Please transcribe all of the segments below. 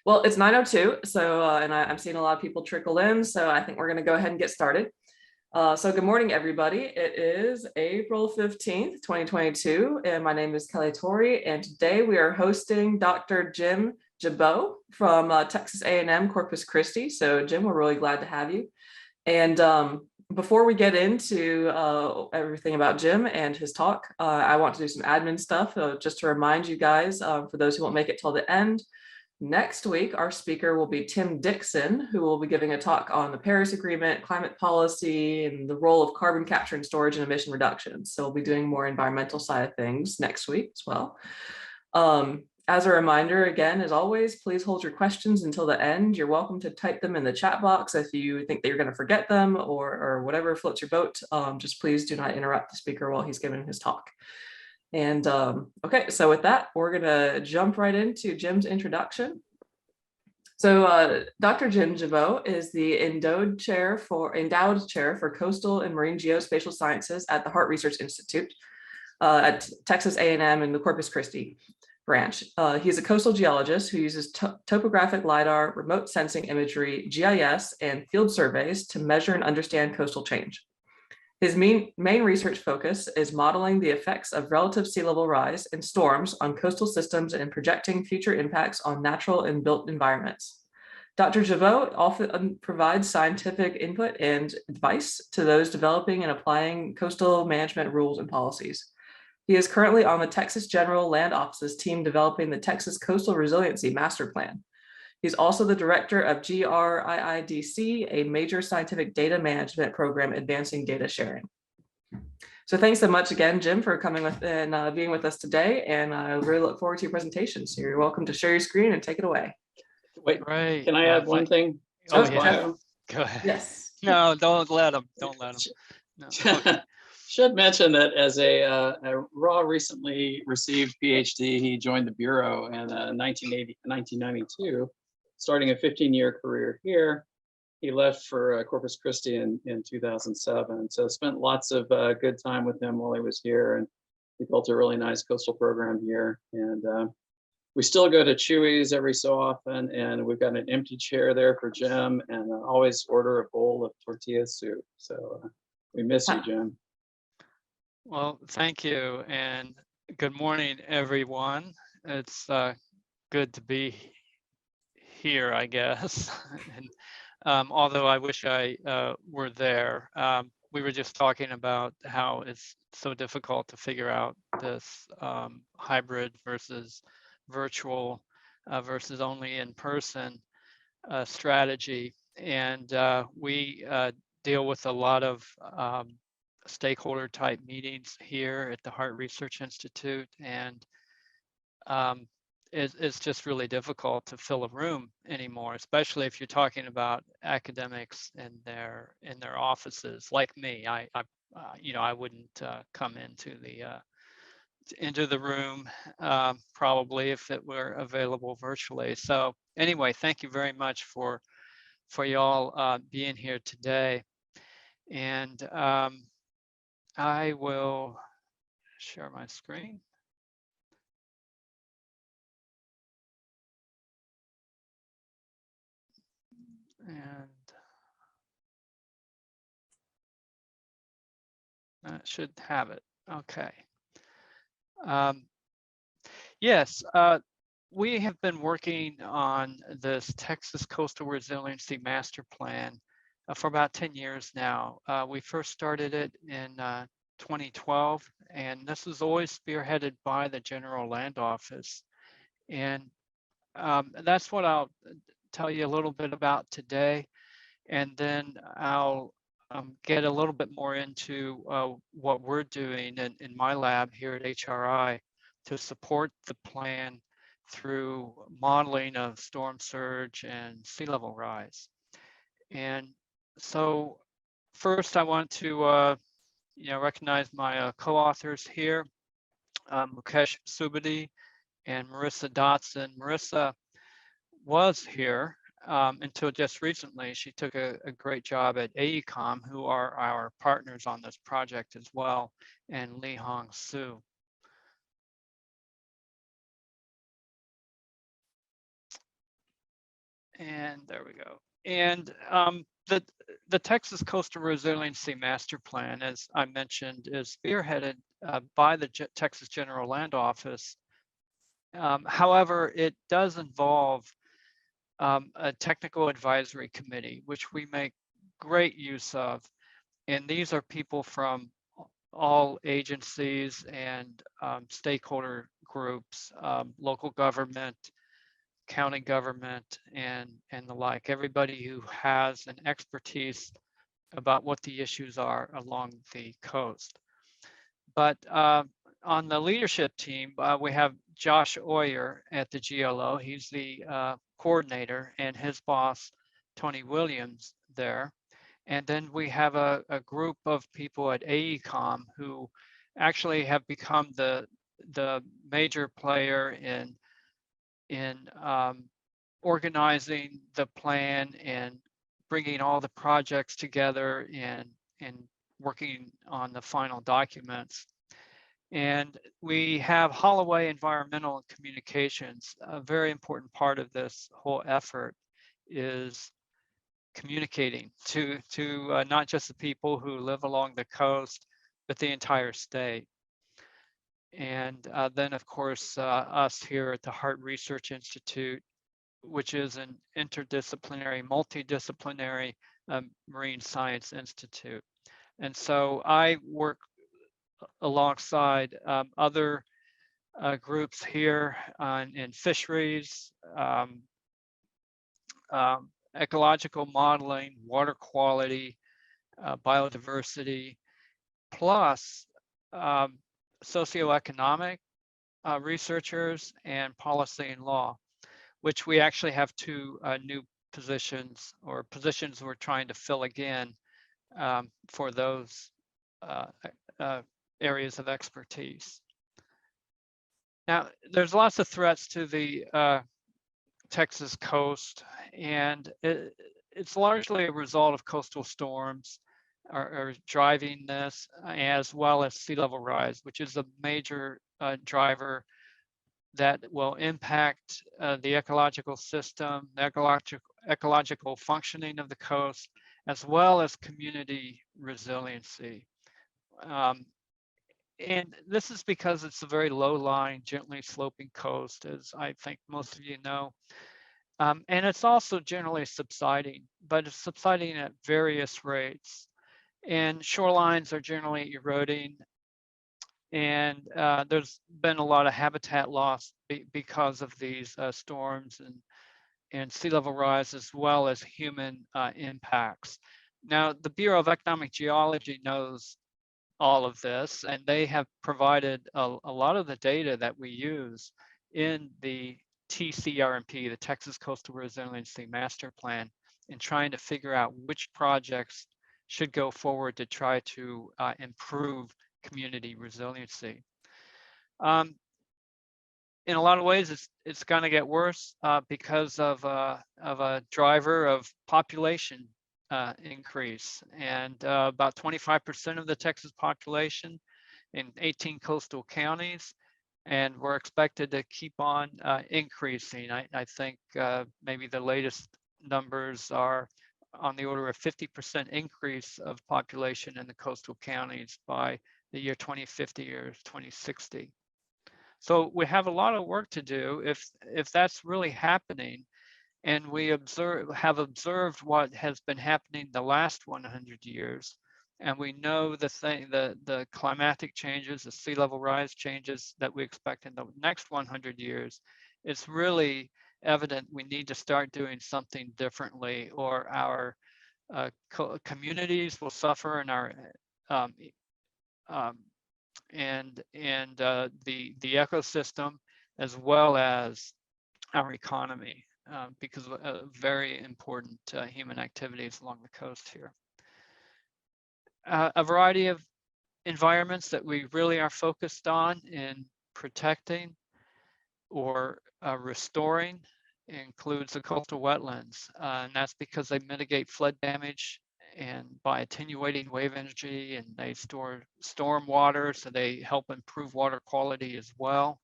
Well, it's 9:02, so and I'm seeing a lot of people trickle in, so I think we're going to go ahead and get started. So good morning, everybody. It is April 15th, 2022, and my name is Kelly Torrey, and today we are hosting Dr. Jim Gibeaut from Texas A&M Corpus Christi. So Jim, we're really glad to have you. And before we get into everything about Jim and his talk, I want to do some admin stuff just to remind you guys, for those who won't make it till the end. Next week, our speaker will be Tim Dixon, who will be giving a talk on the Paris Agreement, climate policy, and the role of carbon capture and storage and emission reduction. So we'll be doing more environmental side of things next week as well. As a reminder, again, as always, please hold your questions until the end. You're welcome to type them in the chat box if you think that you're going to forget them or whatever floats your boat. Just please do not interrupt the speaker while he's giving his talk. And okay, so with that, we're gonna jump right into Jim's introduction. So Dr. Jim Gibeaut is the Endowed Chair for Coastal and Marine Geospatial Sciences at the Harte Research Institute at Texas A&M in the Corpus Christi branch. He's a coastal geologist who uses topographic LiDAR, remote sensing imagery, GIS, and field surveys to measure and understand coastal change. His main research focus is modeling the effects of relative sea level rise and storms on coastal systems and projecting future impacts on natural and built environments. Dr. Gibeaut often provides scientific input and advice to those developing and applying coastal management rules and policies. He is currently on the Texas General Land Office's team developing the Texas Coastal Resiliency Master Plan. He's also the director of GRIIDC, a major scientific data management program advancing data sharing. So thanks so much again, Jim, for coming with and being with us today. And I really look forward to your presentation. So you're welcome to share your screen and take it away. Wait, right. Can I add one thing? Oh, yeah. Go ahead. Yes. No, don't let him. Don't let him. No. Okay. Should mention that as a Raw recently received PhD, he joined the Bureau in 1992. Starting a 15-year career here. He left for Corpus Christi in 2007. So spent lots of good time with him while he was here, and he built a really nice coastal program here. And we still go to Chewy's every so often, and we've got an empty chair there for Jim, and always order a bowl of tortilla soup. So we miss you, Jim. Well, thank you, and good morning, everyone. It's good to be here, I guess. And although I wish I were there. We were just talking about how it's so difficult to figure out this hybrid versus virtual versus only in-person strategy. And we deal with a lot of stakeholder type meetings here at the Harte Research Institute, and it's just really difficult to fill a room anymore, especially if you're talking about academics in their offices. Like me, I wouldn't come into the room probably if it were available virtually. So anyway, thank you very much for y'all being here today, and I will share my screen. And that should have it. Okay. Yes, we have been working on this Texas Coastal Resiliency Master Plan for about 10 years now. We first started it in 2012, and this is always spearheaded by the General Land Office. And that's what I'll tell you a little bit about today, and then I'll get a little bit more into what we're doing in my lab here at HRI to support the plan through modeling of storm surge and sea level rise. And so first I want to recognize my co-authors here, Mukesh Subadi and Marissa Dotson. Marissa was here until just recently. She took a great job at AECOM, who are our partners on this project as well, and Lee Hong Soo. And there we go. And the Texas Coastal Resiliency Master Plan, as I mentioned, is spearheaded by the Texas General Land Office. However, it does involve a technical advisory committee, which we make great use of. And these are people from all agencies and stakeholder groups, local government, county government, and the like, everybody who has an expertise about what the issues are along the coast. But on the leadership team, we have Josh Oyer at the GLO. He's the coordinator, and his boss, Tony Williams, there. And then we have a group of people at AECOM who actually have become the major player in organizing the plan and bringing all the projects together and working on the final documents. And we have Holloway Environmental and Communications. A very important part of this whole effort is communicating to not just the people who live along the coast, but the entire state. And then, of course, us here at the Harte Research Institute, which is an interdisciplinary, multidisciplinary marine science institute. And so I work alongside other groups here in fisheries, ecological modeling, water quality, biodiversity, plus socioeconomic researchers and policy and law, which we actually have two new positions, or positions we're trying to fill again for those areas of expertise. Now, there's lots of threats to the Texas coast, and it's largely a result of coastal storms are driving this, as well as sea level rise, which is a major driver that will impact the ecological system, the ecological functioning of the coast, as well as community resiliency. And this is because it's a very low-lying, gently sloping coast, as I think most of you know. And it's also generally subsiding, but it's subsiding at various rates. And shorelines are generally eroding. And there's been a lot of habitat loss because of these storms and sea level rise, as well as human impacts. Now, the Bureau of Economic Geology knows all of this, and they have provided a lot of the data that we use in the TCRMP, the Texas Coastal Resiliency Master Plan, in trying to figure out which projects should go forward to try to improve community resiliency. In a lot of ways, it's going to get worse because of a driver of population increase, and about 25% of the Texas population in 18 coastal counties, and we're expected to keep on increasing. I think maybe the latest numbers are on the order of 50% increase of population in the coastal counties by the year 2050 or 2060. So we have a lot of work to do if that's really happening. And we have observed what has been happening the last 100 years. And we know the climatic changes, the sea level rise changes that we expect in the next 100 years. It's really evident we need to start doing something differently, or our communities will suffer, and our the ecosystem, as well as our economy, because of very important human activities along the coast here. A variety of environments that we really are focused on in protecting or restoring includes the coastal wetlands, and that's because they mitigate flood damage and by attenuating wave energy, and they store storm water, so they help improve water quality as well.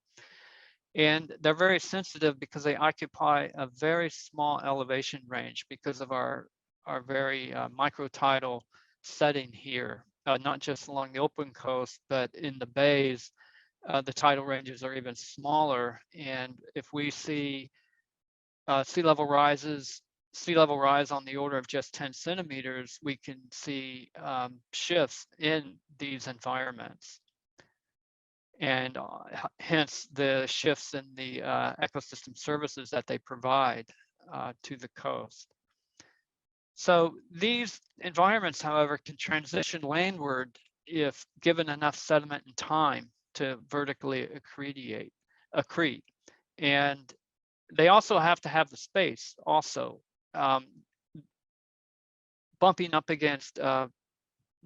And they're very sensitive because they occupy a very small elevation range because of our very microtidal setting here, not just along the open coast, but in the bays, the tidal ranges are even smaller. And if we see sea level rise on the order of just 10 centimeters, we can see shifts in these environments. And hence the shifts in the ecosystem services that they provide to the coast. So these environments, however, can transition landward if given enough sediment and time to vertically accrete. And they also have to have the space also. Bumping up against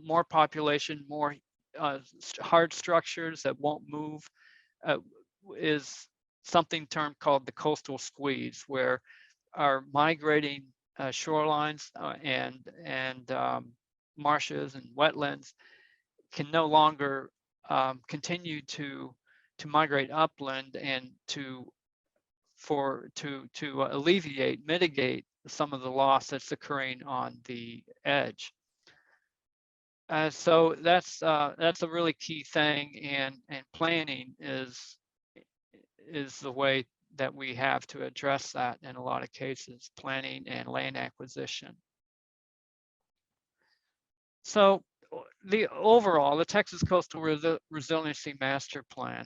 more population, more hard structures that won't move is something termed called the coastal squeeze, where our migrating shorelines and marshes and wetlands can no longer continue to migrate upland and to mitigate some of the loss that's occurring on the edge. So that's a really key thing, and planning is the way that we have to address that in a lot of cases, planning and land acquisition. So the Texas Coastal Resiliency Master Plan,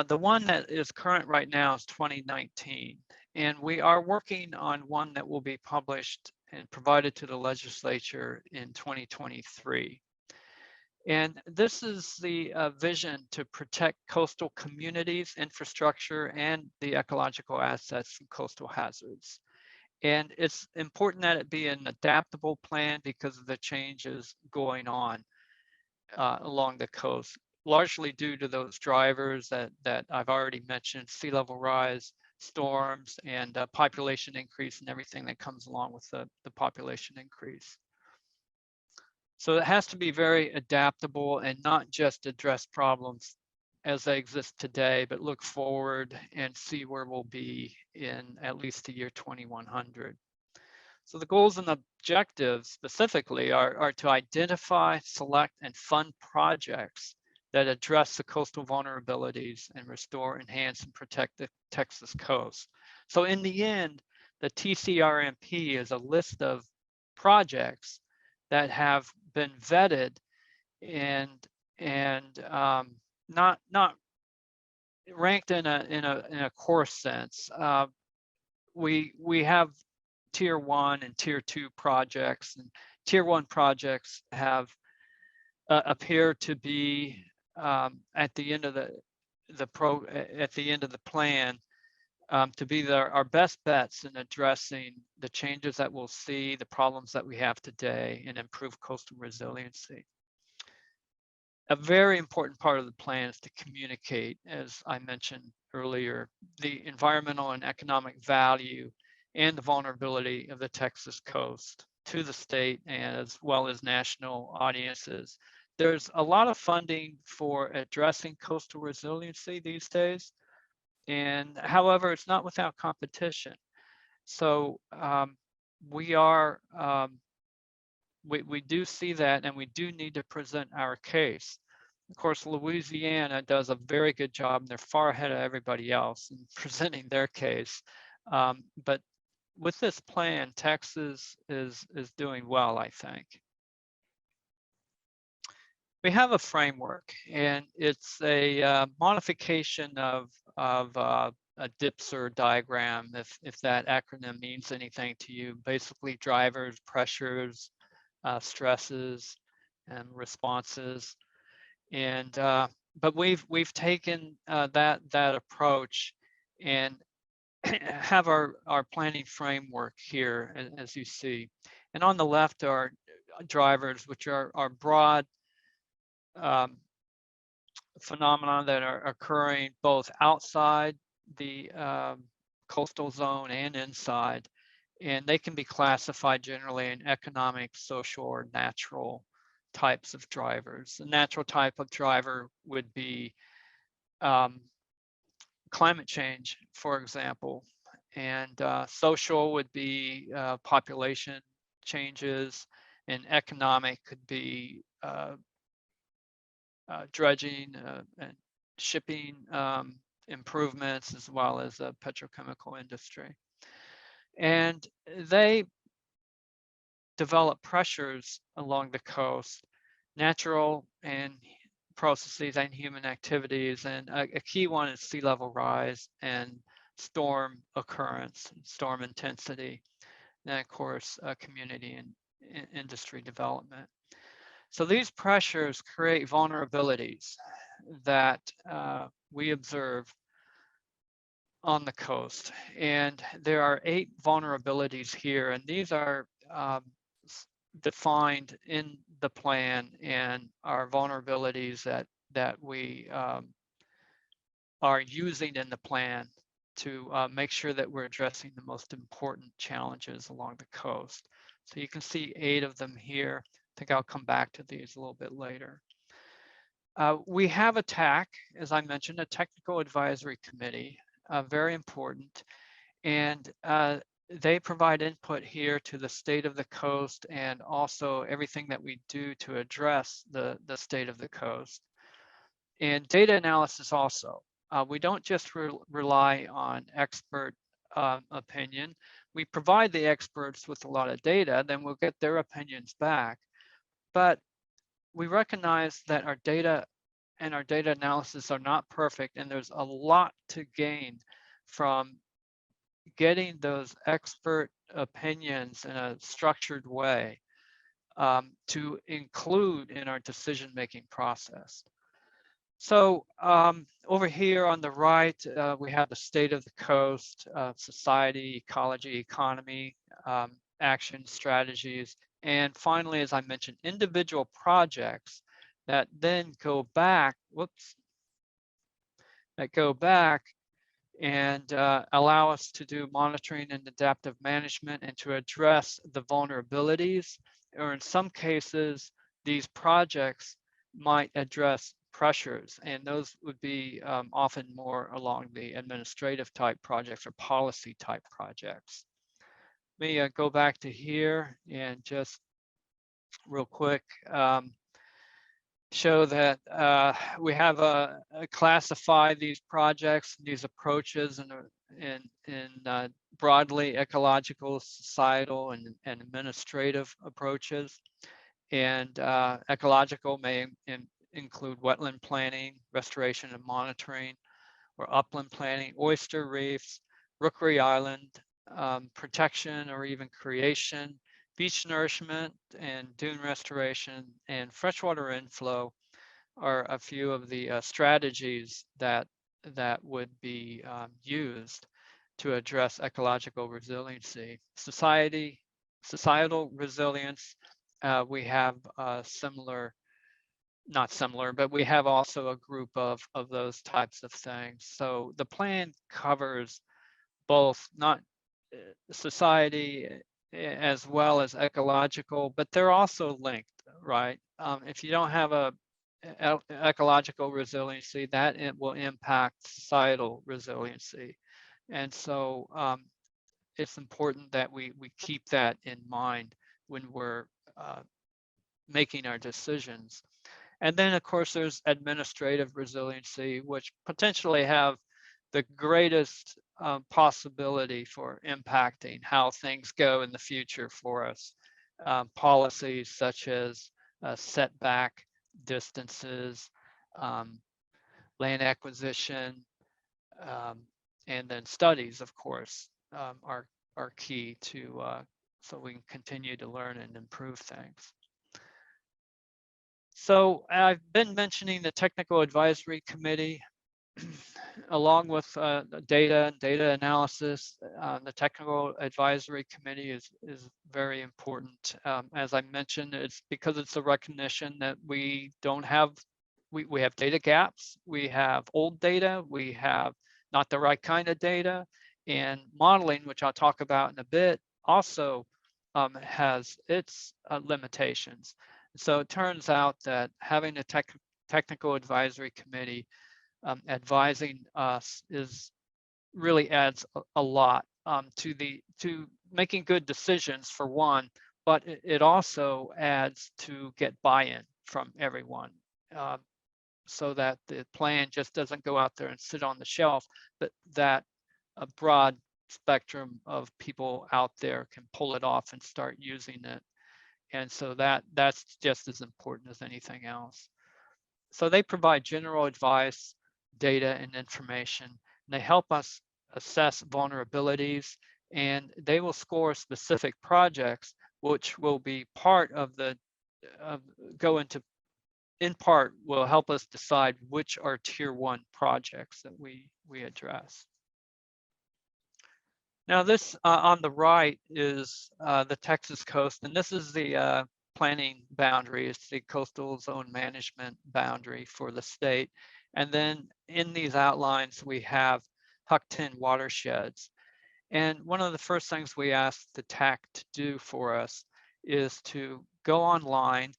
the one that is current right now is 2019, and we are working on one that will be published and provided to the legislature in 2023. And this is the vision to protect coastal communities, infrastructure, and the ecological assets from coastal hazards. And it's important that it be an adaptable plan because of the changes going on along the coast, largely due to those drivers that I've already mentioned: sea level rise, storms, and population increase, and everything that comes along with the population increase. So it has to be very adaptable and not just address problems as they exist today, but look forward and see where we'll be in at least the year 2100. So the goals and objectives specifically are to identify, select, and fund projects that address the coastal vulnerabilities and restore, enhance, and protect the Texas coast. So in the end, the TCRMP is a list of projects that have been vetted and not ranked in a course sense. We have tier 1 and tier 2 projects, and tier 1 projects have appear to be at the end of the plan to be our best bets in addressing the changes that we'll see, the problems that we have today, and improve coastal resiliency. A very important part of the plan is to communicate, as I mentioned earlier, the environmental and economic value and the vulnerability of the Texas coast to the state and as well as national audiences. There's a lot of funding for addressing coastal resiliency these days, and however, it's not without competition. So we do see that, and we do need to present our case. Of course, Louisiana does a very good job, and they're far ahead of everybody else in presenting their case. But with this plan, Texas is doing well, I think. We have a framework, and it's a modification of a DIPSR diagram, if that acronym means anything to you. Basically, drivers, pressures, stresses, and responses. And but we've taken that approach and have our planning framework here, as you see. And on the left are drivers, which are broad phenomena that are occurring both outside the coastal zone and inside. And they can be classified generally in economic, social, or natural types of drivers. The natural type of driver would be climate change, for example, and social would be population changes, and economic could be dredging and shipping improvements, as well as the petrochemical industry. And they develop pressures along the coast, natural and processes and human activities. And a key one is sea level rise and storm occurrence, storm intensity, and of course, community and industry development. So these pressures create vulnerabilities that we observe on the coast. And there are 8 vulnerabilities here, and these are defined in the plan and are vulnerabilities that we are using in the plan to make sure that we're addressing the most important challenges along the coast. So you can see 8 of them here. I think I'll come back to these a little bit later. We have a TAC, as I mentioned, a Technical Advisory Committee, very important. And they provide input here to the state of the coast and also everything that we do to address the state of the coast. And data analysis also. We don't just rely on expert opinion. We provide the experts with a lot of data, then we'll get their opinions back. But we recognize that our data and our data analysis are not perfect, and there's a lot to gain from getting those expert opinions in a structured way to include in our decision-making process. So over here on the right, we have the state of the coast, society, ecology, economy, action strategies, and finally, as I mentioned, individual projects that then go back, and allow us to do monitoring and adaptive management and to address the vulnerabilities, or in some cases, these projects might address pressures, and those would be often more along the administrative type projects or policy type projects. Let me go back to here and just real quick show that we have classify these projects, these approaches in broadly ecological, societal, and administrative approaches. And ecological may include wetland planning, restoration and monitoring, or upland planning, oyster reefs, rookery island, protection or even creation, beach nourishment and dune restoration, and freshwater inflow are a few of the strategies that would be used to address ecological resiliency. Societal resilience, we have not similar, but we have also a group of those types of things. So the plan covers both not society as well as ecological, but they're also linked, right? If you don't have a ecological resiliency, that it will impact societal resiliency. And so it's important that we keep that in mind when we're making our decisions. And then, of course, there's administrative resiliency, which potentially have the greatest possibility for impacting how things go in the future for us. Policies such as setback distances, land acquisition, and then studies, of course, are key to so we can continue to learn and improve things. So I've been mentioning the Technical Advisory Committee. Along with data analysis, the Technical Advisory Committee is very important. As I mentioned, it's because it's a recognition that we don't have, we have data gaps, we have old data, we have not the right kind of data, and modeling, which I'll talk about in a bit, also has its limitations. So it turns out that having a Technical Advisory Committee advising us really adds a lot to making good decisions for one, but it also adds to get buy-in from everyone, so that the plan just doesn't go out there and sit on the shelf, but that a broad spectrum of people out there can pull it off and start using it. And so that's just as important as anything else. So they provide general advice, data, and information. And they help us assess vulnerabilities, and they will score specific projects, which will be part of the, in part, will help us decide which are tier 1 projects that we address. Now this on the right is the Texas coast, and this is the planning boundary. It's the coastal zone management boundary for the state. And then in these outlines, we have HUC-10 watersheds. And one of the first things we ask the TAC to do for us is to go online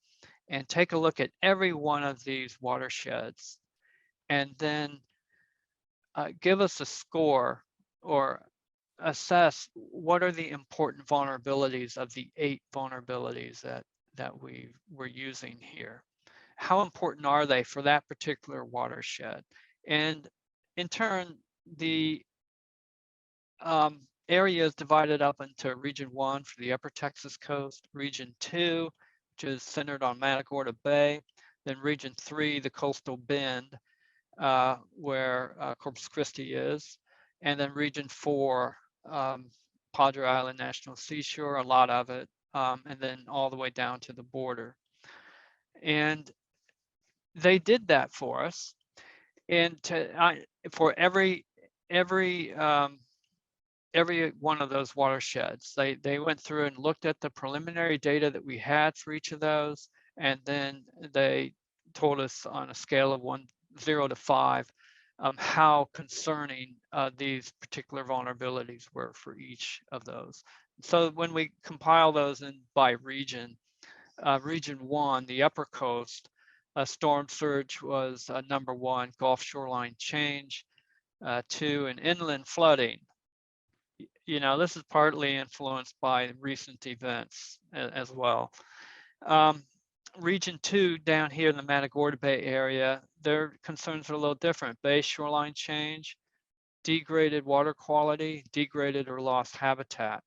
and take a look at every one of these watersheds, and then give us a score or assess what are the important vulnerabilities of the 8 vulnerabilities that we were using here. How important are they for that particular watershed? And in turn, the area is divided up into Region 1 for the Upper Texas coast, Region 2, which is centered on Matagorda Bay, then Region 3, the coastal bend, where Corpus Christi is, and then Region 4, Padre Island National Seashore, a lot of it, and then all the way down to the border. And they did that for us. And for every one of those watersheds, they went through and looked at the preliminary data that we had for each of those, and then they told us on a scale of 0 to 5 how concerning these particular vulnerabilities were for each of those. So when we compile those in by region, Region 1, the upper coast, storm surge was number 1, Gulf shoreline change, 2, and inland flooding. You know, this is partly influenced by recent events as well. Region 2 down here in the Matagorda Bay area, their concerns are a little different. Bay shoreline change, degraded water quality, degraded or lost habitat.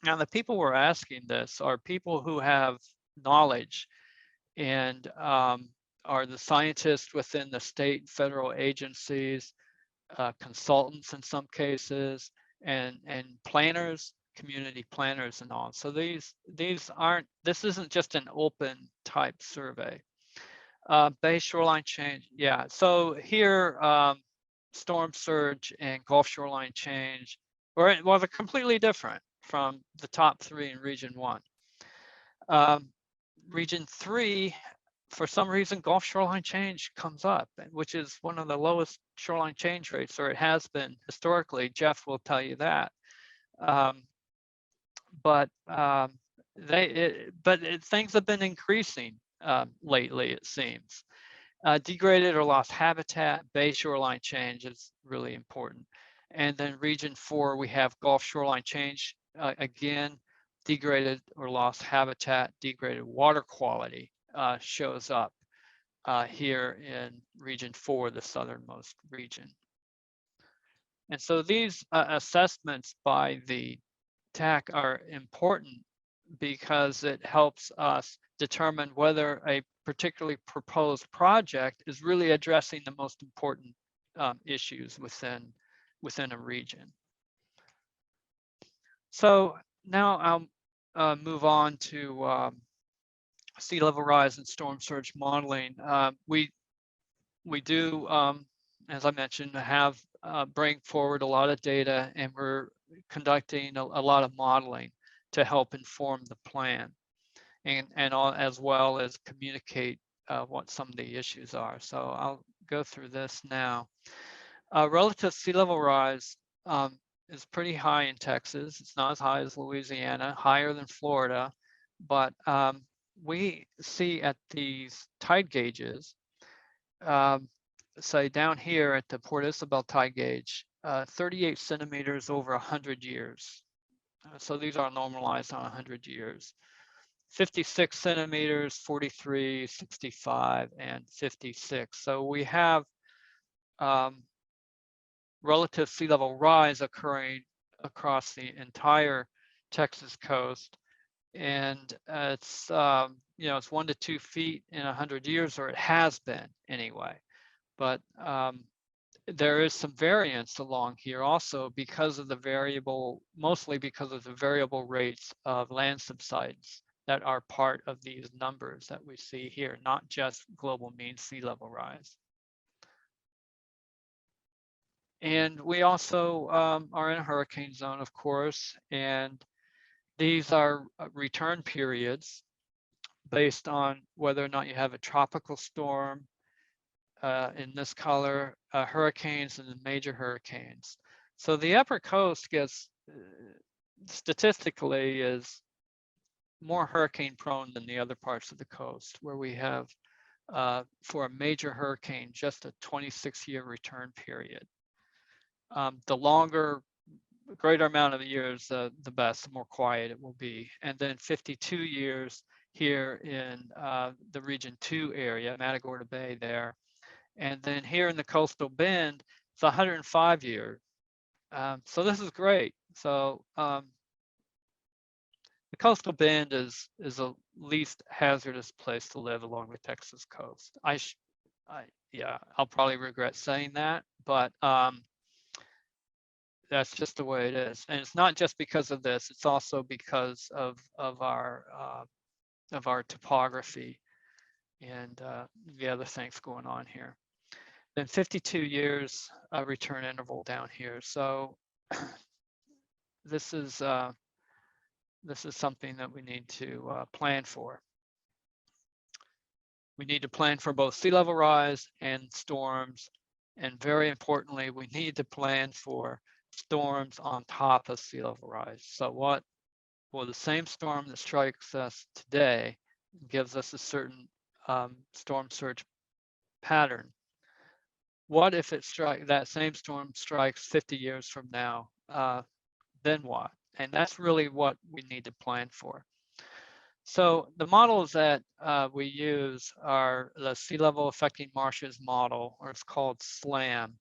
Now, the people we're asking this are people who have knowledge and are the scientists within the state and federal agencies, consultants in some cases, and planners, community planners and all. So this isn't just an open type survey. Bay shoreline change, yeah. So here, storm surge and Gulf shoreline change, they're completely different from the top 3 in Region 1. Region 3, for some reason, Gulf shoreline change comes up, which is one of the lowest shoreline change rates, or it has been historically. Jeff will tell you that. Things have been increasing lately, it seems. Degraded or lost habitat, bay shoreline change is really important. And then Region 4, we have Gulf shoreline change, again, degraded or lost habitat, degraded water quality shows up here in Region 4, the southernmost region. And so these assessments by the TAC are important because it helps us determine whether a particularly proposed project is really addressing the most important issues within a region. So now I'll move on to sea level rise and storm surge modeling. We do, as I mentioned, have bring forward a lot of data, and we're conducting a lot of modeling to help inform the plan, and as well as communicate what some of the issues are. So I'll go through this now. Relative sea level rise is pretty high in Texas. It's not as high as Louisiana, higher than Florida, but we see at these tide gauges say down here at the Port Isabel tide gauge, 38 centimeters over 100 years. So these are normalized on 100 years. 56 centimeters, 43, 65, and 56. So we have relative sea level rise occurring across the entire Texas coast. And it's, you know, it's 1 to 2 feet in 100 years, or it has been anyway. But there is some variance along here also because of the variable, mostly because of the variable rates of land subsidence that are part of these numbers that we see here, not just global mean sea level rise. And we also are in a hurricane zone, of course, and these are return periods based on whether or not you have a tropical storm, in this color, hurricanes and the major hurricanes. So the upper coast gets, statistically, is more hurricane prone than the other parts of the coast, where we have, for a major hurricane, just a 26-year return period. The longer, greater amount of the years, the best, the more quiet it will be. And then 52 years here in the Region 2 area, Matagorda Bay there. And then here in the coastal bend, it's 105 years. So this is great. So the coastal bend is the least hazardous place to live along the Texas coast. Yeah, I'll probably regret saying that, but that's just the way it is. And it's not just because of this, it's also because of our topography and the other things going on here. Then 52 years return interval down here. So this is something that we need to plan for. We need to plan for both sea level rise and storms. And very importantly, we need to plan for storms on top of sea level rise. So what will the same storm that strikes us today gives us a certain storm surge pattern? What if that same storm strikes 50 years from now? Then what? And that's really what we need to plan for. So the models that we use are the Sea Level Affecting Marshes model, or it's called SLAM.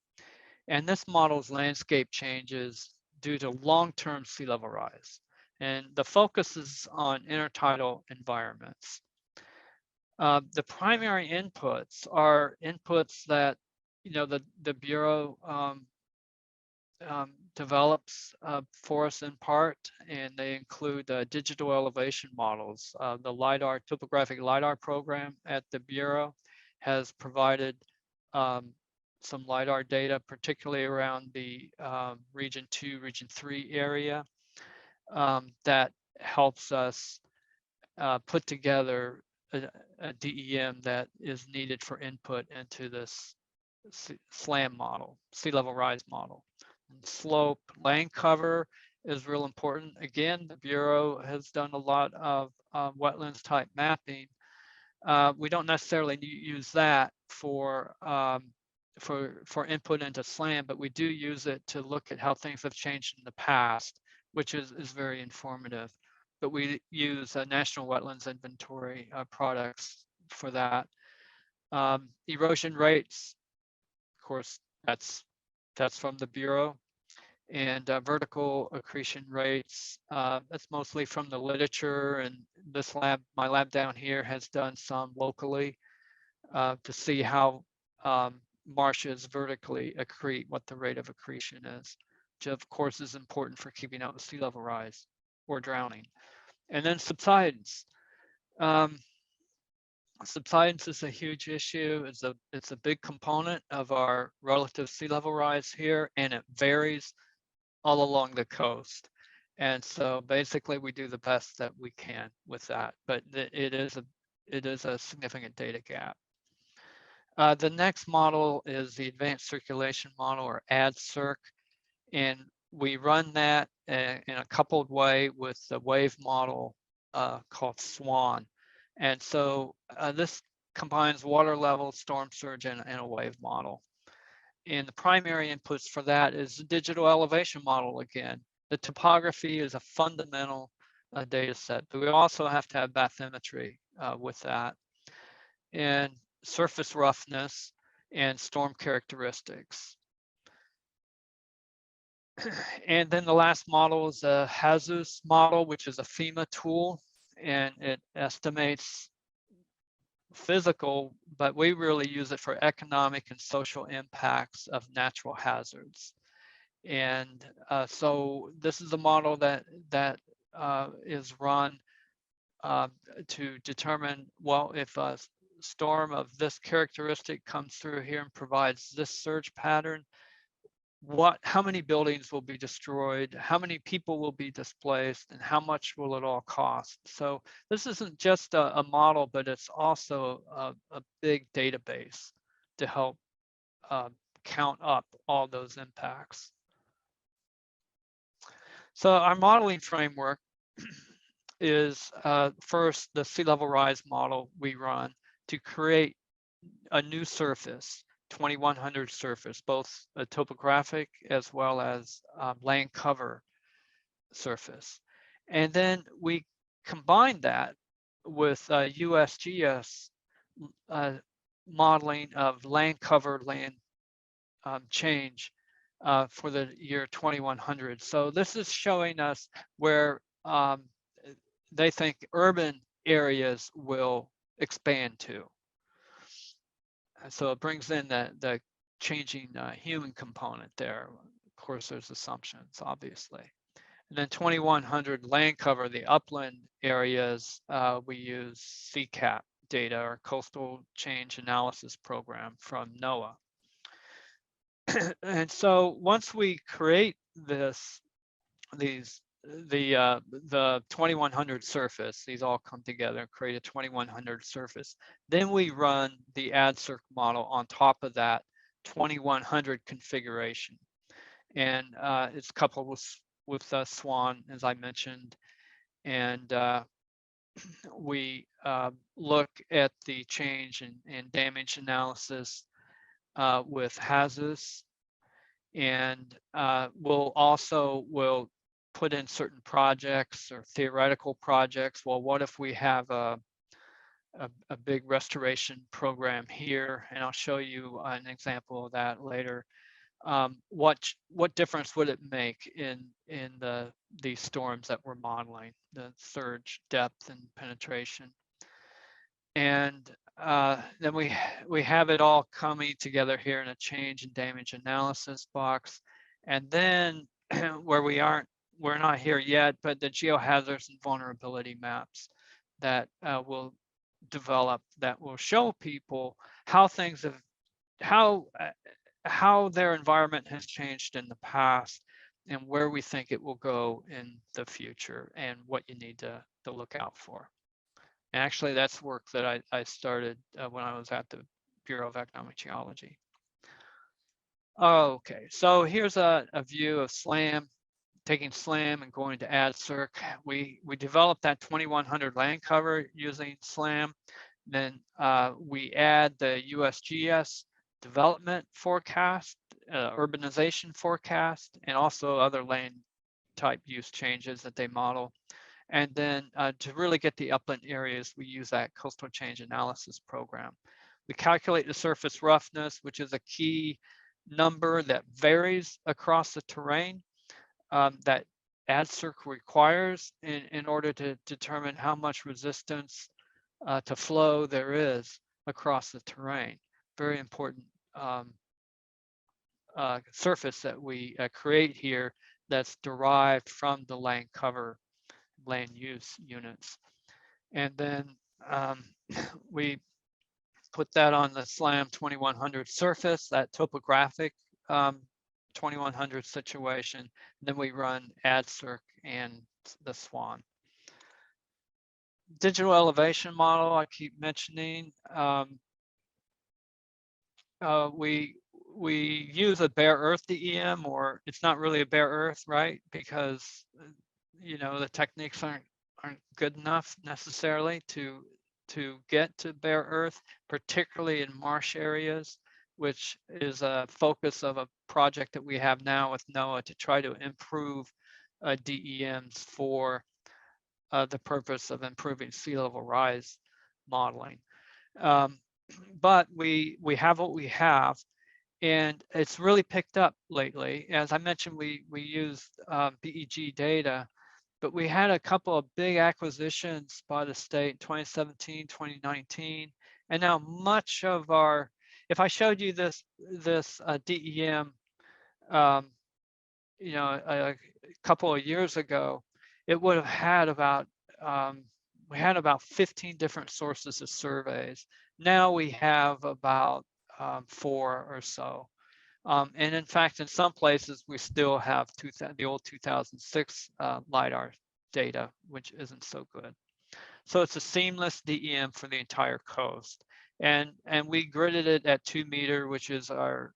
And this models landscape changes due to long-term sea level rise. And the focus is on intertidal environments. The primary inputs are inputs that, you know, the Bureau develops for us in part, and they include digital elevation models. The LIDAR, topographic LIDAR program at the Bureau has provided some LIDAR data, particularly around the Region 2, Region 3 area, that helps us put together a DEM that is needed for input into this SLAM model, sea level rise model. And slope, land cover is real important. Again, the Bureau has done a lot of wetlands type mapping. We don't necessarily use that for input into SLAM, but we do use it to look at how things have changed in the past, which is very informative. But we use National Wetlands Inventory products for that. Erosion rates, of course, that's from the Bureau. And vertical accretion rates, that's mostly from the literature. And this lab, my lab down here, has done some locally to see how marshes vertically accrete, what the rate of accretion is, which of course is important for keeping out the sea level rise or drowning. And then subsidence. Subsidence is a huge issue. It's a big component of our relative sea level rise here, and it varies all along the coast. And so basically we do the best that we can with that, but it is a significant data gap. The next model is the Advanced Circulation Model, or ADCIRC, and we run that in a coupled way with the wave model called SWAN. And so this combines water level, storm surge, and a wave model. And the primary inputs for that is the digital elevation model again. The topography is a fundamental data set, but we also have to have bathymetry with that, and surface roughness and storm characteristics. And then the last model is a Geohazards model, which is a FEMA tool, and it estimates physical, but we really use it for economic and social impacts of natural hazards. And so this is a model that is run to determine, well, if a storm of this characteristic comes through here and provides this surge pattern, how many buildings will be destroyed, how many people will be displaced, and how much will it all cost? So this isn't just a model, but it's also a big database to help count up all those impacts. So our modeling framework is first the sea level rise model we run to create a new surface, 2100 surface, both a topographic as well as land cover surface. And then we combine that with USGS modeling of land cover, land change for the year 2100. So this is showing us where they think urban areas will expand to. So it brings in the changing human component there. Of course, there's assumptions, obviously. And then 2100 land cover, the upland areas, we use CCAP data, or Coastal Change Analysis Program from NOAA. And so once we create the 2100 surface, these all come together and create a 2100 surface. Then we run the AdCirc model on top of that 2100 configuration. And it's coupled with SWAN, as I mentioned. And we look at the change and damage analysis with Geohazards. And we'll put in certain projects or theoretical projects. Well, what if we have a big restoration program here? And I'll show you an example of that later. What difference would it make in these storms that we're modeling, the surge depth and penetration? And then we have it all coming together here in a change and damage analysis box. And then where we're not here yet, but the geohazards and vulnerability maps that will develop, that will show people how things have, how their environment has changed in the past and where we think it will go in the future and what you need to look out for. And actually, that's work that I started when I was at the Bureau of Economic Geology. Okay, so here's a view of SLAM, taking SLAM and going to AdCirc. We developed that 2100 land cover using SLAM. Then we add the USGS development forecast, urbanization forecast, and also other land type use changes that they model. And then to really get the upland areas, we use that coastal change analysis program. We calculate the surface roughness, which is a key number that varies across the terrain that AdCirc requires in order to determine how much resistance to flow there is across the terrain. Very important surface that we create here that's derived from the land cover land use units. And then we put that on the SLAM 2100 surface, that topographic 2100 situation. And then we run AdCirc and the SWAN. Digital elevation model, I keep mentioning. We use a bare earth DEM, or it's not really a bare earth, right? Because you know the techniques aren't good enough necessarily to to get to bare earth, particularly in marsh areas, which is a focus of a project that we have now with NOAA to try to improve DEMs for the purpose of improving sea level rise modeling. But we have what we have, and it's really picked up lately. As I mentioned, we used BEG data, but we had a couple of big acquisitions by the state in 2017, 2019, and now much of our, if I showed you this DEM, you know, a couple of years ago, it would have had about, we had about 15 different sources of surveys. Now we have about 4 or so. And in fact, in some places, we still have the old 2006 LiDAR data, which isn't so good. So it's a seamless DEM for the entire coast. And we gridded it at 2 meter, which is our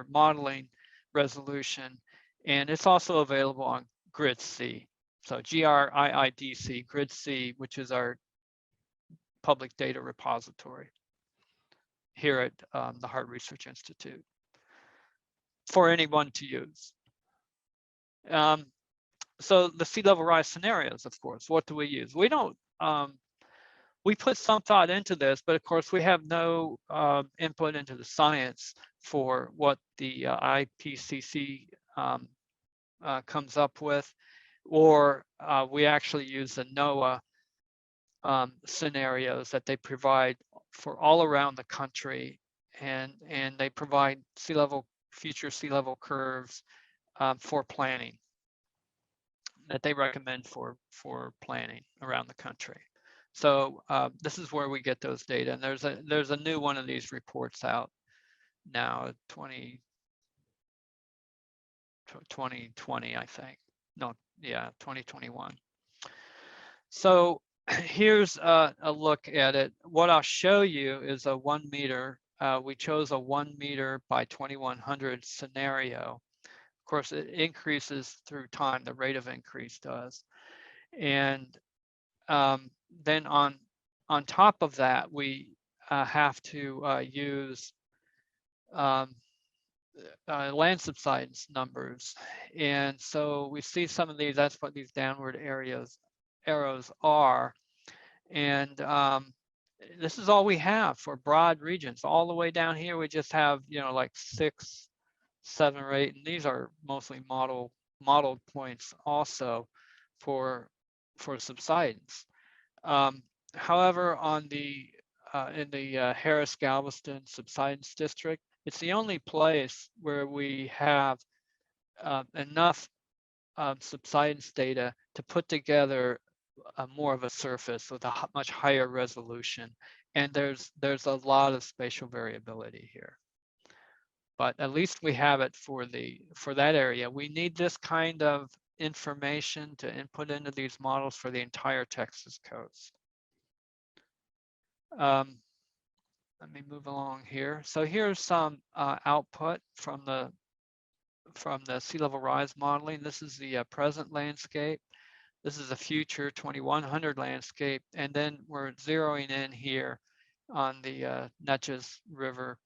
modeling resolution. And it's also available on Grid C. So GRIIDC, Grid C, which is our public data repository here at the Harte Research Institute for anyone to use. So the sea level rise scenarios, of course, what do we use? We don't, we put some thought into this, but of course we have no input into the science for what the IPCC comes up with, or we actually use the NOAA scenarios that they provide for all around the country, and they provide future sea level curves for planning that they recommend for planning around the country. So this is where we get those data, and there's a new one of these reports out now, 2020, I think. No, yeah, 2021. So here's a look at it. What I'll show you is a 1 meter. We chose a 1 meter by 2100 scenario. Of course, it increases through time, the rate of increase does. And then on top of that, we have to use land subsidence numbers. And so we see some of these, that's what these downward arrows are. And this is all we have for broad regions. All the way down here, we just have, you know, like 6, 7 or 8, and these are mostly modeled points also for subsidence. However, on the in the Harris-Galveston subsidence district, it's the only place where we have enough subsidence data to put together more of a surface with a much higher resolution, and there's a lot of spatial variability here. But at least we have it for that area. We need this kind of information to input into these models for the entire Texas coast. Let me move along here. So here's some output from the sea level rise modeling. This is the present landscape. This is the future 2100 landscape, and then we're zeroing in here on the Neches River,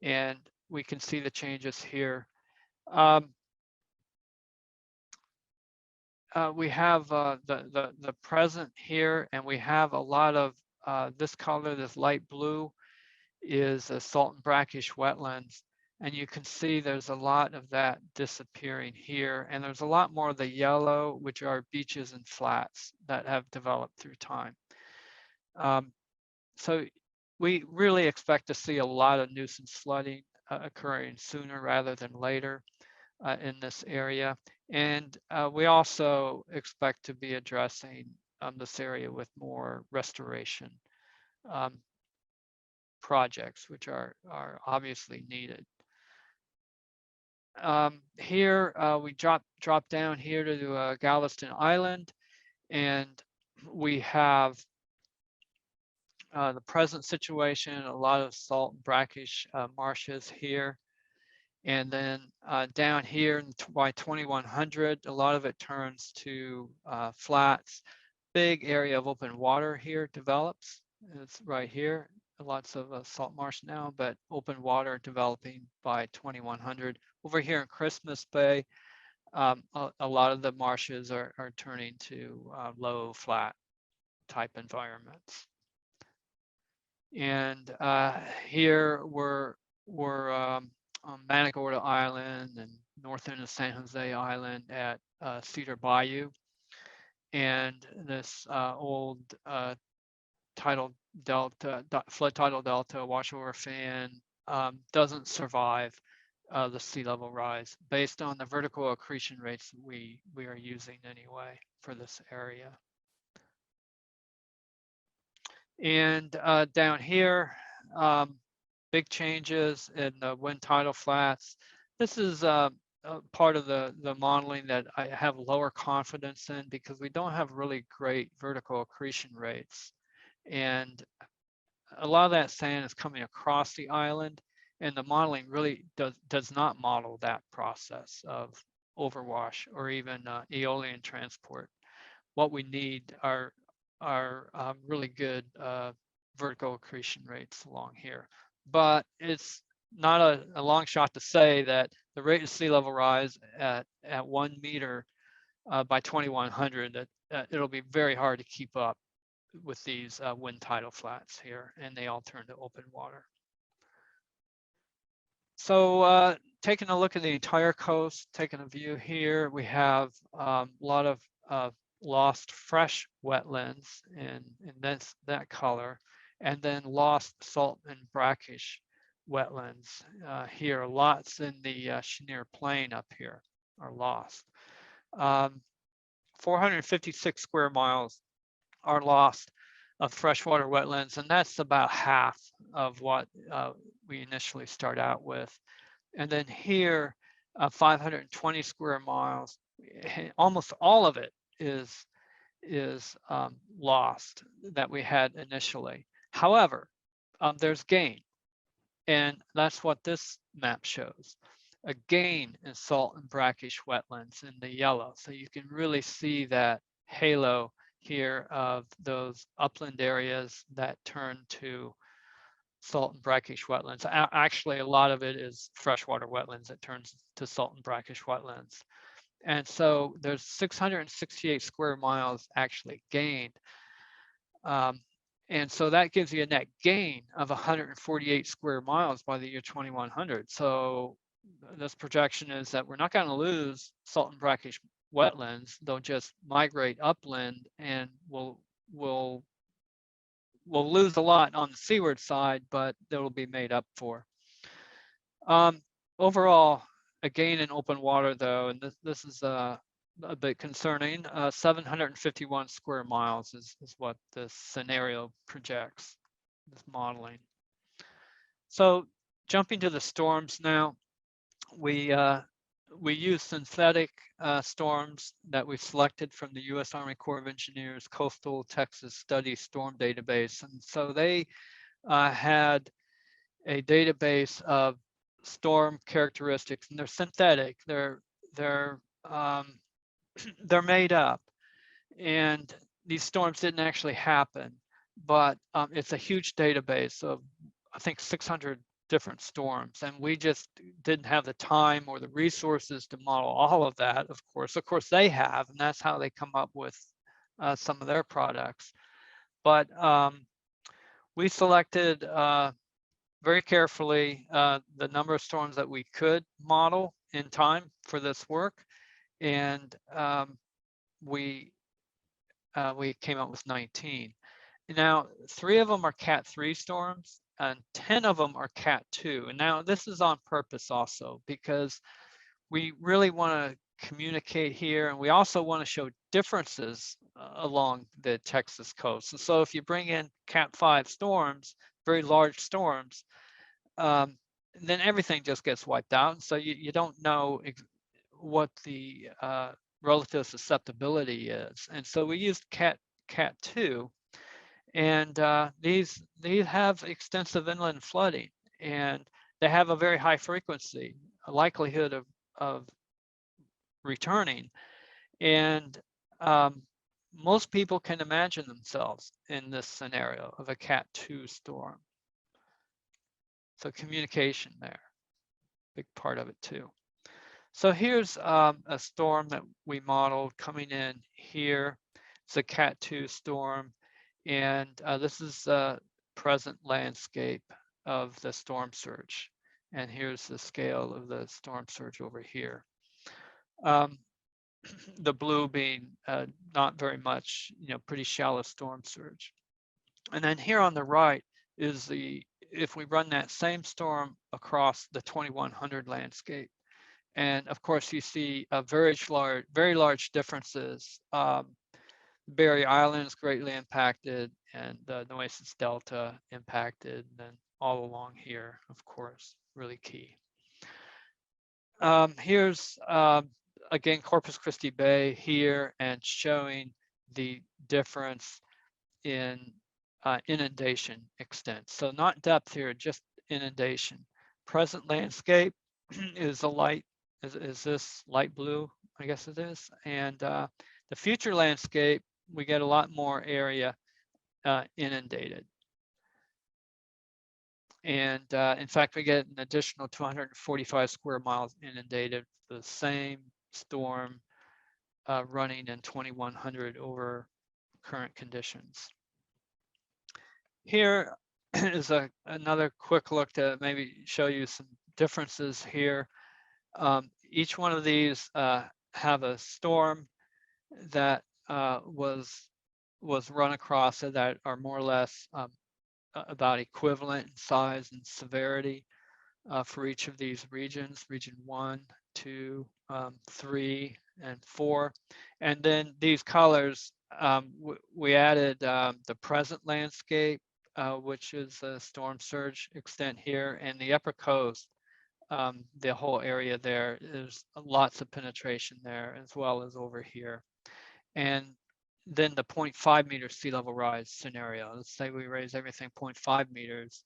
and we can see the changes here. We have the present here, and we have a lot of this color, this light blue, is a salt and brackish wetlands, and you can see there's a lot of that disappearing here, and there's a lot more of the yellow, which are beaches and flats that have developed through time. So we really expect to see a lot of nuisance flooding occurring sooner rather than later in this area. And we also expect to be addressing this area with more restoration projects, which are obviously needed. Here we drop down here to Galveston Island, and we have the present situation, a lot of salt and brackish marshes here. And then down here by 2100, a lot of it turns to flats. Big area of open water here develops. It's right here. Lots of salt marsh now, but open water developing by 2100. Over here in Christmas Bay, a lot of the marshes are turning to low flat type environments. And here we're on Manigorda Island and north end of San Jose Island at Cedar Bayou. And this old tidal delta, flood tidal delta, washover fan doesn't survive the sea level rise based on the vertical accretion rates that we are using anyway for this area. And down here, big changes in the wind tidal flats. This is part of the modeling that I have lower confidence in because we don't have really great vertical accretion rates. And a lot of that sand is coming across the island, and the modeling really does not model that process of overwash or even aeolian transport. What we need are really good vertical accretion rates along here. But it's not a long shot to say that the rate of sea level rise at 1 meter by 2100, that it'll be very hard to keep up with these wind tidal flats here, and they all turn to open water. So taking a look at the entire coast, taking a view here, we have a lot of lost fresh wetlands in that color, and then lost salt and brackish wetlands here. Lots in the Cheniere Plain up here are lost. 456 square miles are lost of freshwater wetlands, and that's about half of what we initially start out with. And then here, 520 square miles, almost all of it is lost that we had initially. However, there's gain, and that's what this map shows. A gain in salt and brackish wetlands in the yellow. So you can really see that halo here of those upland areas that turn to salt and brackish wetlands. Actually, a lot of it is freshwater wetlands that turns to salt and brackish wetlands. And so there's 668 square miles actually gained. And so that gives you a net gain of 148 square miles by the year 2100. So this projection is that we're not going to lose salt and brackish wetlands. They'll just migrate upland, and we'll lose a lot on the seaward side, but it'll be made up for. Overall, a gain in open water, though, and this is a bit concerning. 751 square miles is what this scenario projects, this modeling. So jumping to the storms now, we use synthetic storms that we selected from the U.S. Army Corps of Engineers Coastal Texas Study Storm Database. And so they had a database of storm characteristics, and they're synthetic. They're made up, and these storms didn't actually happen. But it's a huge database of, I think, 600 different storms, and we just didn't have the time or the resources to model all of that. Of course they have, and that's how they come up with some of their products. But we selected very carefully the number of storms that we could model in time for this work, and we came up with 19. Now, 3 of them are Cat 3 storms, and 10 of them are Cat 2. And now this is on purpose also, because we really want to communicate here, and we also want to show differences along the Texas coast. And so if you bring in Cat 5 storms, very large storms, then everything just gets wiped out. So you don't know what the relative susceptibility is. And so we used Cat 2. And these have extensive inland flooding, and they have a very high frequency, a likelihood of returning. And most people can imagine themselves in this scenario of a Cat 2 storm. So communication there, big part of it too. So here's a storm that we modeled coming in here. It's a Cat 2 storm, and this is the present landscape of the storm surge. And here's the scale of the storm surge over here. The blue being not very much, pretty shallow storm surge. And then here on the right is if we run that same storm across the 2100 landscape. And of course, you see very large differences. Berry Island is greatly impacted, and the Nueces Delta impacted, and then all along here, of course, really key. Here's again Corpus Christi Bay here, and showing the difference in inundation extent. So not depth here, just inundation. Present landscape is a light. Is this light blue? I guess it is. And the future landscape, we get a lot more area inundated. And in fact, we get an additional 245 square miles inundated for the same storm running in 2100 over current conditions. Here is another quick look to maybe show you some differences here. Each one of these have a storm that was run across that are more or less about equivalent in size and severity for each of these regions, region 1, 2, 3, and 4. And then these colors, we added the present landscape, which is a storm surge extent here, and the upper coast. The whole area there is lots of penetration there, as well as over here. And then the 0.5 meter sea level rise scenario. Let's say we raise everything 0.5 meters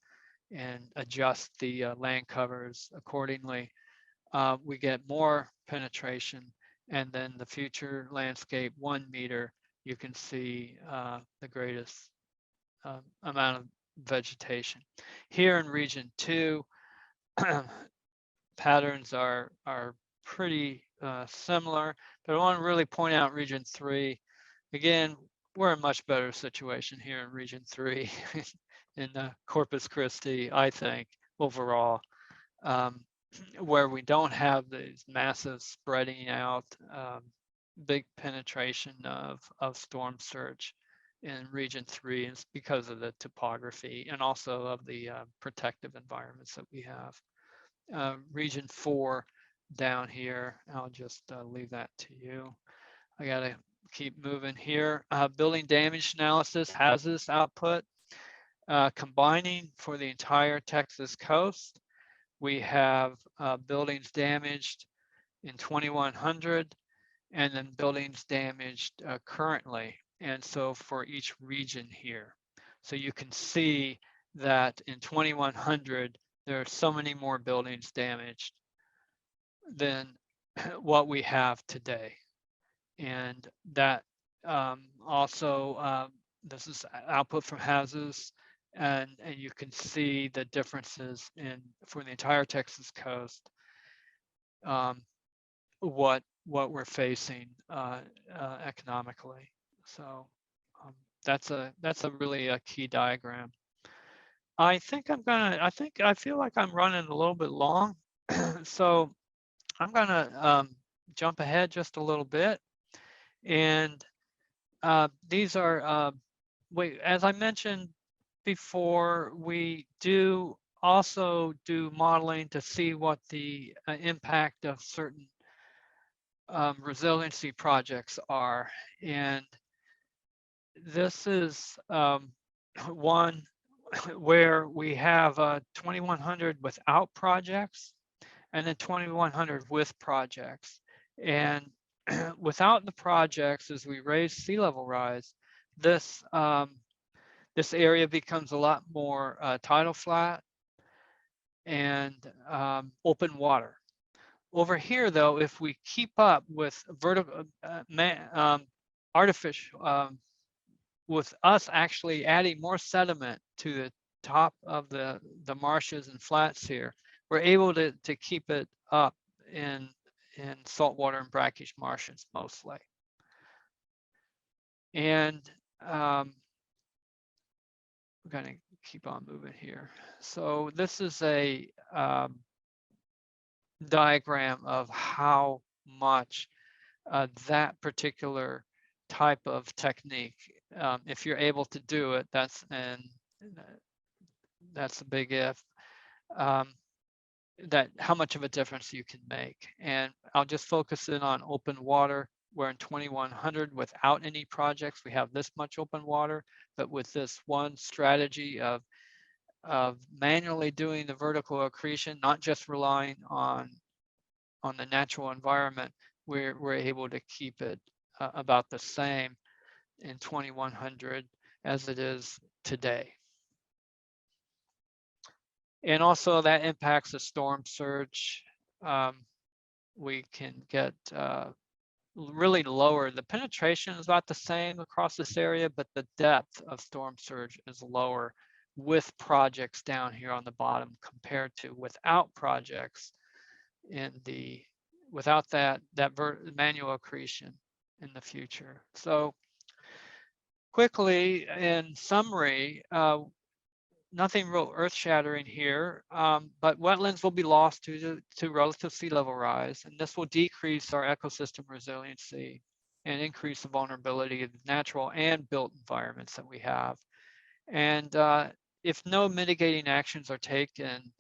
and adjust the land covers accordingly. We get more penetration, and then the future landscape 1 meter, you can see the greatest amount of vegetation. Here in region 2, patterns are pretty similar, but I want to really point out region 3. Again, we're in a much better situation here in region 3 in Corpus Christi, I think, overall, where we don't have these massive spreading out, big penetration of storm surge in region 3. It's because of the topography and also of the protective environments that we have. Region 4 down here, I'll just leave that to you. I gotta keep moving here. Building damage analysis has this output. Combining for the entire Texas coast, we have buildings damaged in 2100, and then buildings damaged currently. And so for each region here. So you can see that in 2100, there are so many more buildings damaged than what we have today. And that also, this is output from houses, and you can see the differences for the entire Texas coast, what we're facing economically. So that's a really a key diagram. I feel like I'm running a little bit long, so I'm gonna jump ahead just a little bit. And these are, as I mentioned before, we do also do modeling to see what the impact of certain resiliency projects are. And this is one where we have 2100 without projects, and then 2100 with projects. And without the projects, as we raise sea level rise, this area becomes a lot more tidal flat and open water. Over here, though, if we keep up with vertical artificial, with us actually adding more sediment to the top of the marshes and flats here, we're able to keep it up in saltwater and brackish marshes mostly. And we're going to keep on moving here. So this is a diagram of how much that particular type of technique, if you're able to do it, that's a big if, that how much of a difference you can make. And I'll just focus in on open water, where in 2100, without any projects, we have this much open water, but with this one strategy of manually doing the vertical accretion, not just relying on the natural environment, we're able to keep it about the same in 2100 as it is today. And also that impacts the storm surge. We can get really lower. The penetration is about the same across this area, but the depth of storm surge is lower with projects down here on the bottom compared to without projects without that manual accretion in the future. So quickly, in summary, nothing real earth-shattering here, but wetlands will be lost to relative sea level rise, and this will decrease our ecosystem resiliency and increase the vulnerability of natural and built environments that we have. And if no mitigating actions are taken,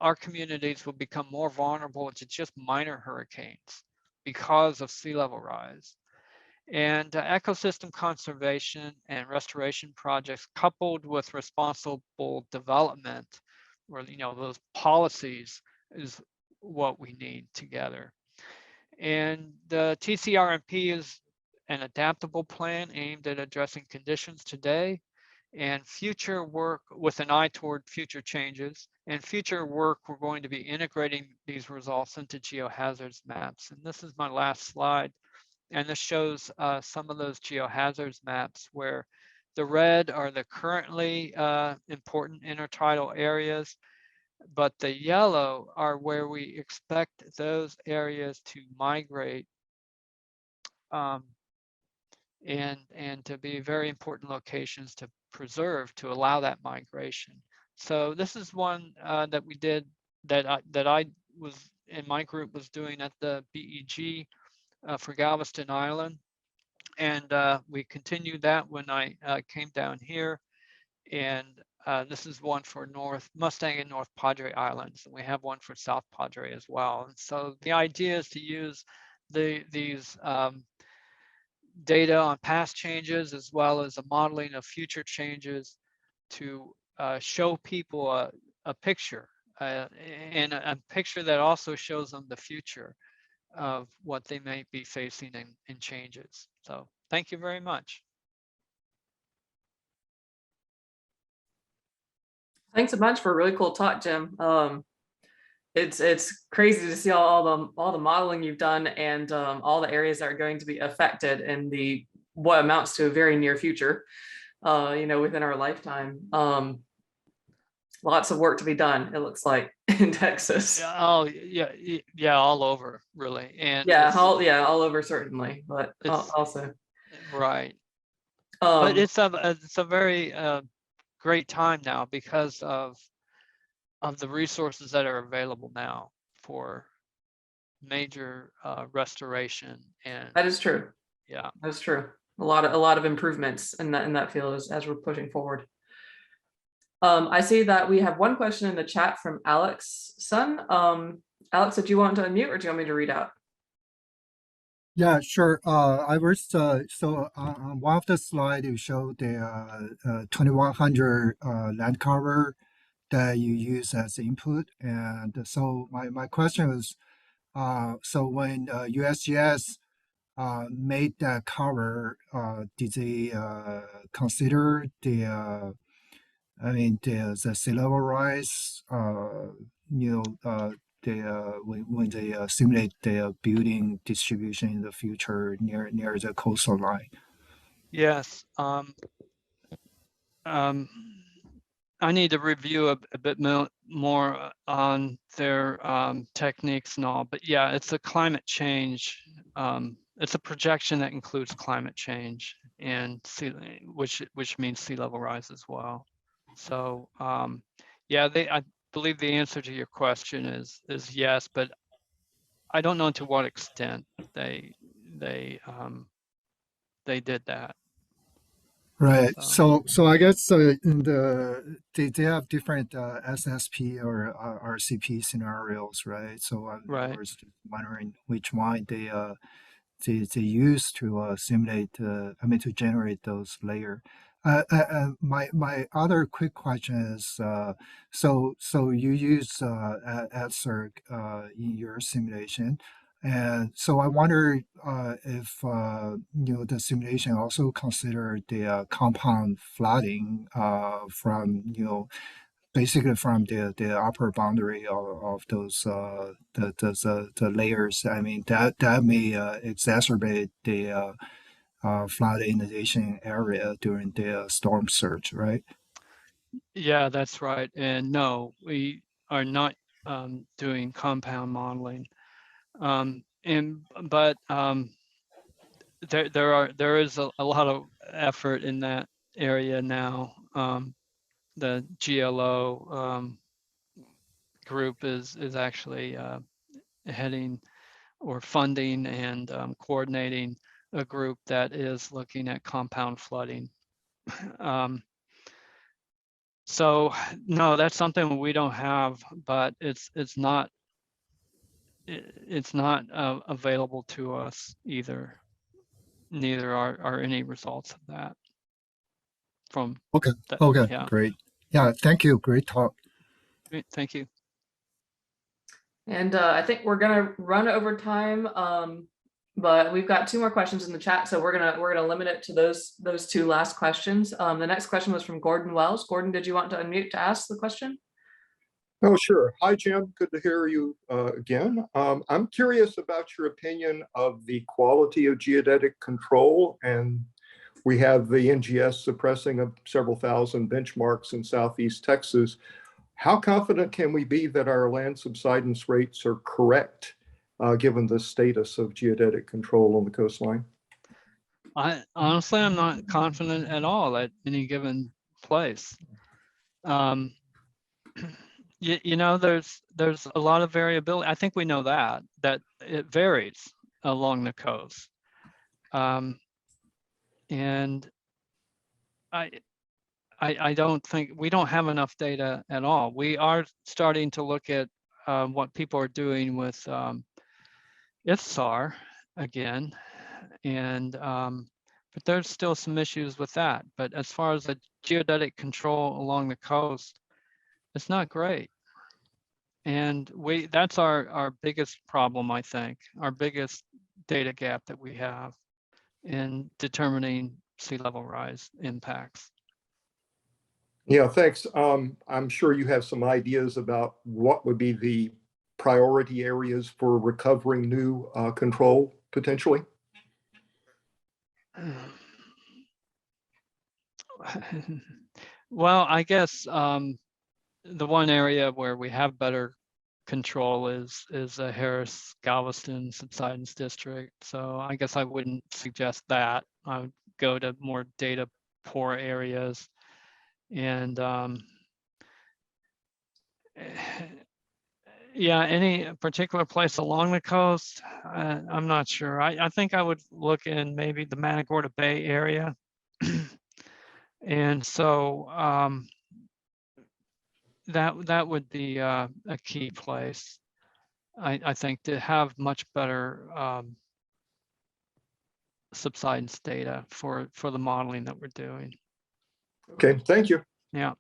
our communities will become more vulnerable to just minor hurricanes because of sea level rise. And ecosystem conservation and restoration projects coupled with responsible development, or those policies, is what we need together. And the TCRMP is an adaptable plan aimed at addressing conditions today and future work with an eye toward future changes. And future work, we're going to be integrating these results into geohazards maps. And this is my last slide. And this shows some of those geohazards maps where the red are the currently important intertidal areas, but the yellow are where we expect those areas to migrate and to be very important locations to preserve, to allow that migration. So this is one that we did, that I was in my group was doing at the BEG for Galveston Island. And we continued that when I came down here. And this is one for North Mustang and North Padre Islands. And we have one for South Padre as well. And so the idea is to use these data on past changes as well as a modeling of future changes to show people a picture and a picture that also shows them the future of what they may be facing in changes. So thank you very much. Thanks a bunch for a really cool talk, Jim. It's crazy to see all the modeling you've done and all the areas that are going to be affected in what amounts to a very near future, within our lifetime. Lots of work to be done, it looks like, in Texas. Oh yeah, all over really. And all over certainly, but also right. But it's a very great time now because of the resources that are available now for major restoration. And that is true. Yeah, that's true. A lot of improvements in that field as we're pushing forward. I see that we have one question in the chat from Alex Sun. Alex, did you want to unmute or do you want me to read out? Yeah, sure. I was so on one of the slides you showed the 2100 land cover that you use as input, and so my question is, so when USGS made that cover, did they consider the sea level rise, when they simulate the building distribution in the future near the coastal line? Yes. I need to review a bit more on their techniques and all, but yeah, it's a climate change. It's a projection that includes climate change and which means sea level rise as well. So yeah, I believe the answer to your question is yes, but I don't know to what extent they did that. Right. So So I guess they have different SSP or RCP scenarios, right? So I right. was just wondering which one they use to simulate, to generate those layer. My other quick question is, so you use EDSERG in your simulation, and so I wonder if the simulation also consider the compound flooding from basically from the upper boundary of those the layers. I mean that may exacerbate the flood inundation area during the storm surge, right? Yeah, that's right. And no, we are not doing compound modeling. But there is a lot of effort in that area now. The GLO group is actually heading or funding and coordinating a group that is looking at compound flooding. So no, that's something we don't have, but it's not available to us either. Neither are any results of that from Okay. that. Okay. Yeah, Great. Yeah. Thank you. Great talk. great, thank you. And I think we're gonna run over time, but we've got two more questions in the chat, so we're gonna limit it to those two last questions. The next question was from Gordon Wells. Gordon, did you want to unmute to ask the question? Oh, sure. Hi, Jim. Good to hear you again. I'm curious about your opinion of the quality of geodetic control, and we have the NGS suppressing of several thousand benchmarks in Southeast Texas. How confident can we be that our land subsidence rates are correct, given the status of geodetic control on the coastline? Honestly, I'm not confident at all at any given place. There's a lot of variability. I think we know that it varies along the coast. And I don't think we don't have enough data at all. We are starting to look at what people are doing with IFSAR again, and but there's still some issues with that. But as far as the geodetic control along the coast, it's not great. And that's our biggest problem, I think, our biggest data gap that we have in determining sea level rise impacts. Yeah, thanks. I'm sure you have some ideas about what would be the priority areas for recovering new control potentially. Well, I guess the one area where we have better control is the Harris Galveston subsidence district. So I guess I wouldn't suggest that. I would go to more data poor areas. And yeah, any particular place along the coast, I'm not sure. I think I would look in maybe the Matagorda Bay area. And so that would be a key place, I think, to have much better subsidence data for the modeling that we're doing. Okay, thank you. Yeah.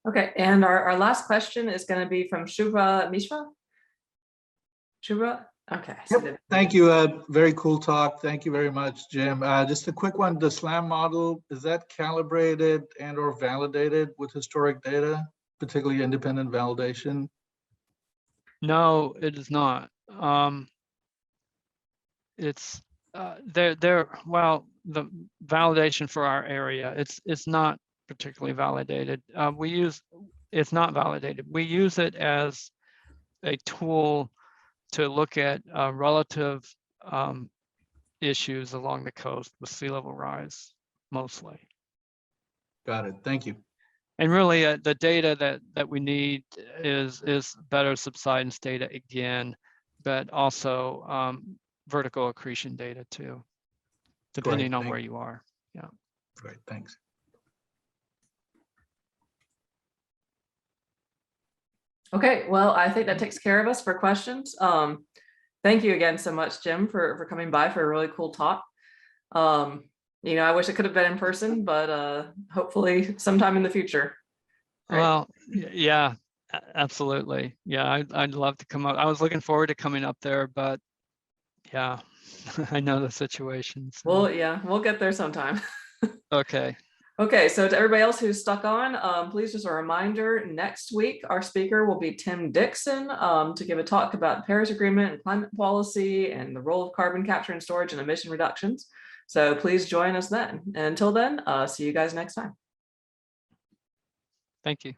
Okay, and our last question is going to be from Shubha Mishra. Shubha, Okay. Yep. Thank you. Very cool talk. Thank you very much, Jim. Just a quick one. The SLAM model, is that calibrated and or validated with historic data, particularly independent validation? No, it is not. It's well, the validation for our area, it's not particularly validated. It's not validated. We use it as a tool to look at relative issues along the coast with sea level rise, mostly. Got it. Thank you. And really, the data that we need is better subsidence data again, but also vertical accretion data too, depending on where you are. Yeah. Great. Thanks. Okay, well, I think that takes care of us for questions. Thank you again so much, Jim, for coming by for a really cool talk. You know, I wish it could have been in person, but hopefully sometime in the future. Right? Well, yeah, absolutely. Yeah, I'd love to come up. I was looking forward to coming up there, but yeah, I know the situation. So. Well, yeah, we'll get there sometime. Okay. Okay, so to everybody else who's stuck on, please just a reminder, next week, our speaker will be Tim Dixon to give a talk about the Paris Agreement and climate policy and the role of carbon capture and storage and emission reductions. So please join us then. And until then, see you guys next time. Thank you.